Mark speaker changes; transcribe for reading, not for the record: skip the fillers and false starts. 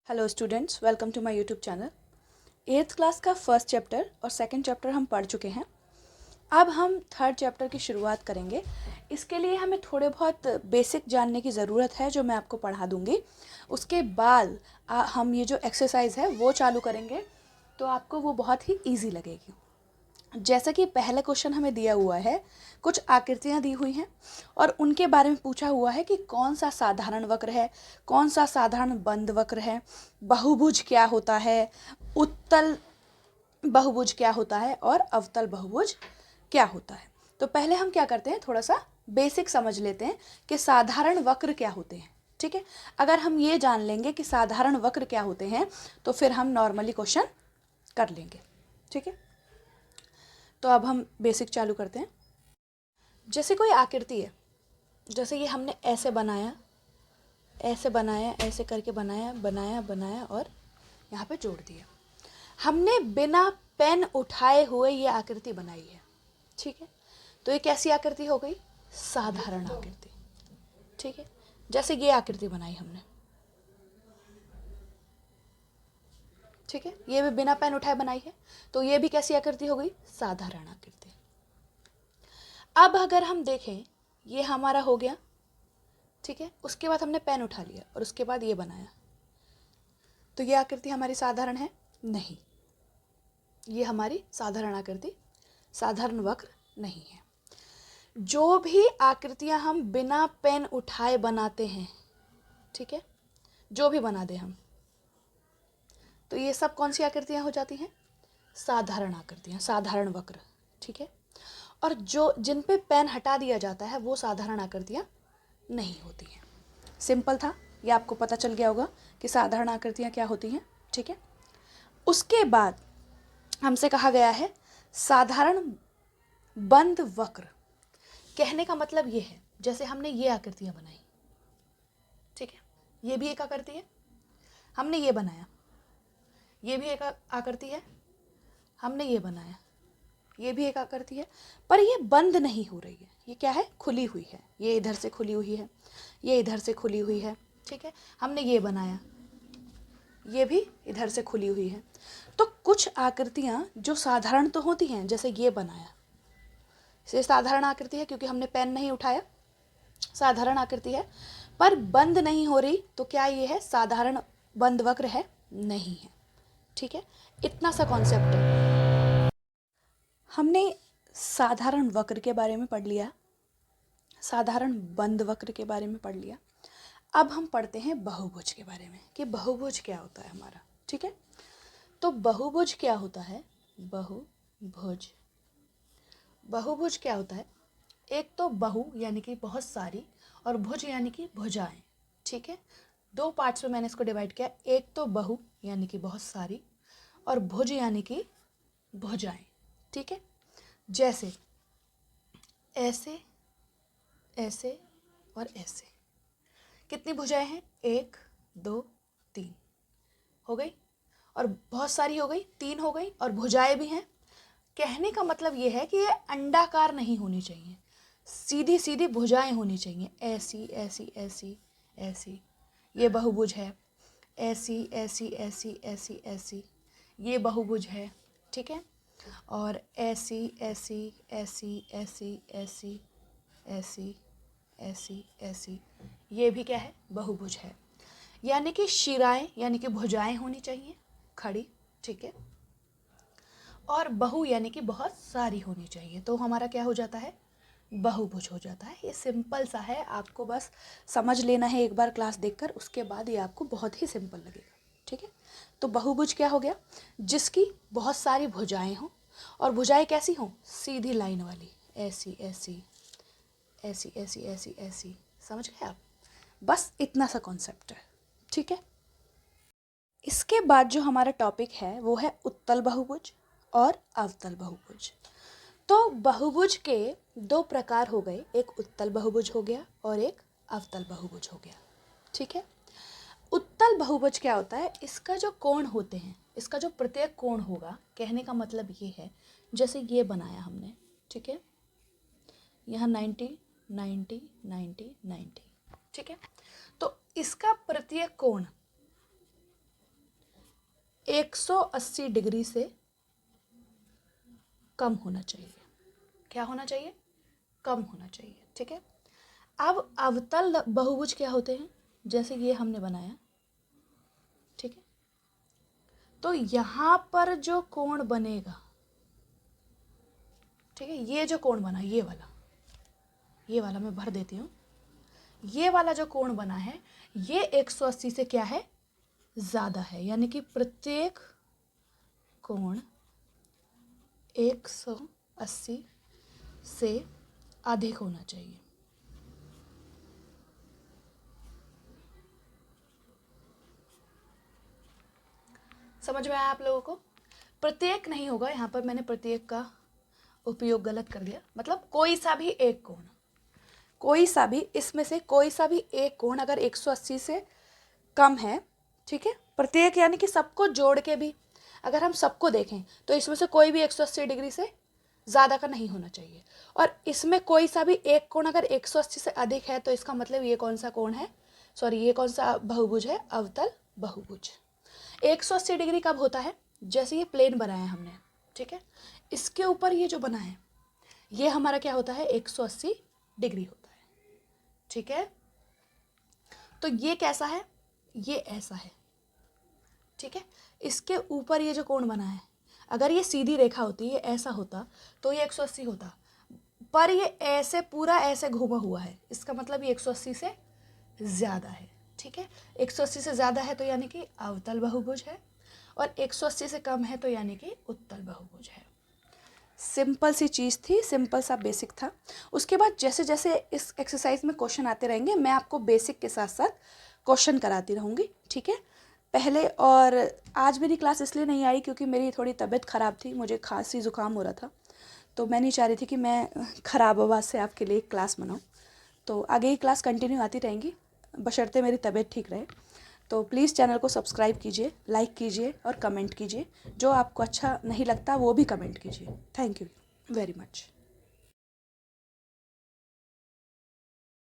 Speaker 1: Hello students, welcome to my YouTube channel. Eighth class का first chapter और second chapter हम पढ़ चुके हैं। अब हम थर्ड चैप्टर की शुरुआत करेंगे। इसके लिए हमें थोड़े बहुत बेसिक जानने की ज़रूरत है जो मैं आपको पढ़ा दूँगी। उसके बाद हम ये जो एक्सरसाइज है वो चालू करेंगे, तो आपको वो बहुत ही ईजी लगेगी। जैसा कि पहला क्वेश्चन हमें दिया हुआ है, कुछ आकृतियाँ दी हुई हैं और उनके बारे में पूछा हुआ है कि कौन सा साधारण वक्र है, कौन सा साधारण बंद वक्र है, बहुभुज क्या होता है, उत्तल बहुभुज क्या होता है और अवतल बहुभुज क्या होता है। तो पहले हम क्या करते हैं, थोड़ा सा बेसिक समझ लेते हैं कि साधारण वक्र क्या होते हैं। ठीक है, अगर हम ये जान लेंगे कि साधारण वक्र क्या होते हैं तो फिर हम नॉर्मली क्वेश्चन कर लेंगे। ठीक है, तो अब हम बेसिक चालू करते हैं। जैसे कोई आकृति है, जैसे ये हमने ऐसे बनाया, ऐसे बनाया, ऐसे करके बनाया बनाया बनाया और यहाँ पे जोड़ दिया। हमने बिना पेन उठाए हुए ये आकृति बनाई है। ठीक है, तो ये कैसी आकृति हो गई? साधारण आकृति। ठीक है, जैसे ये आकृति बनाई हमने। ठीक है, ये भी बिना पेन उठाए बनाई है, तो ये भी कैसी आकृति हो गई? साधारण आकृति। अब अगर हम देखें, ये हमारा हो गया। ठीक है, उसके बाद हमने पेन उठा लिया और उसके बाद ये बनाया, तो ये आकृति हमारी साधारण है? नहीं, ये हमारी साधारण आकृति, साधारण वक्र नहीं है। जो भी आकृतियां हम बिना पेन उठाए बनाते हैं, ठीक है, जो भी बना दे हम, तो ये सब कौन सी आकृतियां हो जाती हैं? साधारण आकृतियां, साधारण वक्र। ठीक है, और जो जिन पे पेन हटा दिया जाता है वो साधारण आकृतियां नहीं होती हैं। सिंपल था, ये आपको पता चल गया होगा कि साधारण आकृतियां क्या होती हैं। ठीक है, उसके बाद हमसे कहा गया है साधारण बंद वक्र। कहने का मतलब ये है, जैसे हमने ये आकृतियां बनाई, ठीक है, ये भी एक आकृति है, हमने ये बनाया, ये भी एक आकृति है, हमने ये बनाया, ये भी एक आकृति है, पर ये बंद नहीं हो रही है। ये क्या है? खुली हुई है। ये इधर से खुली हुई है, ये इधर से खुली हुई है। ठीक है, हमने ये बनाया, ये भी इधर से खुली हुई है। तो कुछ आकृतियां जो साधारण तो होती हैं, जैसे ये बनाया, ये साधारण आकृति है क्योंकि हमने पेन नहीं उठाया, साधारण आकृति है, पर बंद नहीं हो रही, तो क्या ये है? साधारण बंद वक्र है? नहीं है। ठीक है, इतना सा कॉन्सेप्ट है। हमने साधारण वक्र के बारे में पढ़ लिया, साधारण बंद वक्र के बारे में पढ़ लिया। अब हम पढ़ते हैं बहुभुज के बारे में कि बहुभुज क्या होता है हमारा। ठीक है, तो बहुभुज क्या होता है? बहुभुज, बहुभुज क्या होता है? एक तो बहु यानी कि बहुत सारी, और भुज यानी कि भुजाएं। ठीक है, दो पार्ट्स में मैंने इसको डिवाइड किया। एक तो बहु यानी कि बहुत सारी, और भुज यानी कि भुजाएं। ठीक है, जैसे ऐसे, ऐसे और ऐसे। कितनी भुजाएं हैं? 1 2 3 हो गई, और बहुत सारी हो गई, 3 हो गई, और भुजाएं भी हैं। कहने का मतलब ये है कि ये अंडाकार नहीं होनी चाहिए, सीधी सीधी भुजाएं होनी चाहिए, ऐसी ऐसी ऐसी ऐसी। ये बहुभुज है। ऐसी ऐसी ऐसी ऐसी ऐसी, ये बहुभुज है। ठीक है, और ऐसी ऐसी ऐसी ऐसी ऐसी ऐसी ऐसी ऐसी, ये भी क्या है? बहुभुज है। यानी कि शिराएं यानी कि भुजाएं होनी चाहिए खड़ी। ठीक है, और बहु यानी कि बहुत सारी होनी चाहिए, तो हमारा क्या हो जाता है? बहुभुज हो जाता है। ये सिंपल सा है, आपको बस समझ लेना है एक बार क्लास देखकर, उसके बाद ये आपको बहुत ही सिंपल लगेगा। ठीक है, तो बहुभुज क्या हो गया? जिसकी बहुत सारी भुजाएं हों, और भुजाएं कैसी हों? सीधी लाइन वाली, ऐसी ऐसी ऐसी ऐसी ऐसी ऐसी। समझ गए आप? बस इतना सा कॉन्सेप्ट है। ठीक है, इसके बाद जो हमारा टॉपिक है वो है उत्तल बहुभुज और अवतल बहुभुज। तो बहुभुज के दो प्रकार हो गए, एक उत्तल बहुभुज हो गया और एक अवतल बहुभुज हो गया। ठीक है, उत्तल बहुभुज क्या होता है? इसका जो कोण होते हैं, इसका जो प्रत्येक कोण होगा, कहने का मतलब ये है, जैसे ये बनाया हमने, ठीक है, यहाँ 90 90 90 90। ठीक है, तो इसका प्रत्येक कोण 180 डिग्री से कम होना चाहिए। क्या होना चाहिए? कम होना चाहिए। ठीक है। अब अवतल बहुभुज क्या होते हैं? जैसे ये हमने बनाया, ठीक है, तो यहाँ पर जो कोण बनेगा, ठीक है, ये जो कोण बना, ये वाला मैं भर देती हूँ। ये वाला जो कोण बना है ये 180 से क्या है? ज़्यादा है, यानी कि प्रत्येक कोण 180 से अधिक होना चाहिए। समझ में आया आप लोगों को? प्रत्येक नहीं होगा, यहाँ पर मैंने प्रत्येक का उपयोग गलत कर दिया, मतलब कोई सा भी एक कोण, कोई सा भी, इसमें से कोई सा भी एक कोण अगर 180 से कम है, ठीक है, प्रत्येक यानी कि सबको जोड़ के भी अगर हम सबको देखें तो इसमें से कोई भी 180 डिग्री से ज़्यादा का नहीं होना चाहिए। और इसमें कोई सा भी एक कोण अगर 180 से अधिक है तो इसका मतलब ये कौन सा कोण है, सॉरी ये कौन सा बहुभुज है? अवतल बहुभुज। 180 डिग्री कब होता है? जैसे ये प्लेन बनाया हमने, ठीक है, इसके ऊपर ये जो बना है ये हमारा क्या होता है? 180 डिग्री होता है। ठीक है, तो ये कैसा है? ये ऐसा है। ठीक है, इसके ऊपर ये जो कोण बना है, अगर ये सीधी रेखा होती, ये ऐसा होता तो ये 180 होता, पर ये ऐसे पूरा ऐसे घुमा हुआ है, इसका मतलब ये 180 से ज़्यादा है। ठीक है, 180 से ज़्यादा है तो यानी कि अवतल बहुभुज है, और 180 से कम है तो यानी कि उत्तल बहुभुज है। सिंपल सी चीज़ थी, सिंपल सा बेसिक था। उसके बाद जैसे जैसे इस एक्सरसाइज में क्वेश्चन आते रहेंगे मैं आपको बेसिक के साथ साथ क्वेश्चन कराती रहूँगी। ठीक है, पहले, और आज मेरी क्लास इसलिए नहीं आई क्योंकि मेरी थोड़ी तबीयत ख़राब थी, मुझे खांसी ज़ुकाम हो रहा था, तो मैं नहीं चाह रही थी कि मैं ख़राब आवाज़ से आपके लिए क्लास बनाऊँ। तो आगे ही क्लास कंटिन्यू आती रहेंगी बशर्ते मेरी तबीयत ठीक रहे। तो प्लीज़ चैनल को सब्सक्राइब कीजिए, लाइक कीजिए और कमेंट कीजिए। जो आपको अच्छा नहीं लगता वो भी कमेंट कीजिए। Thank you very much.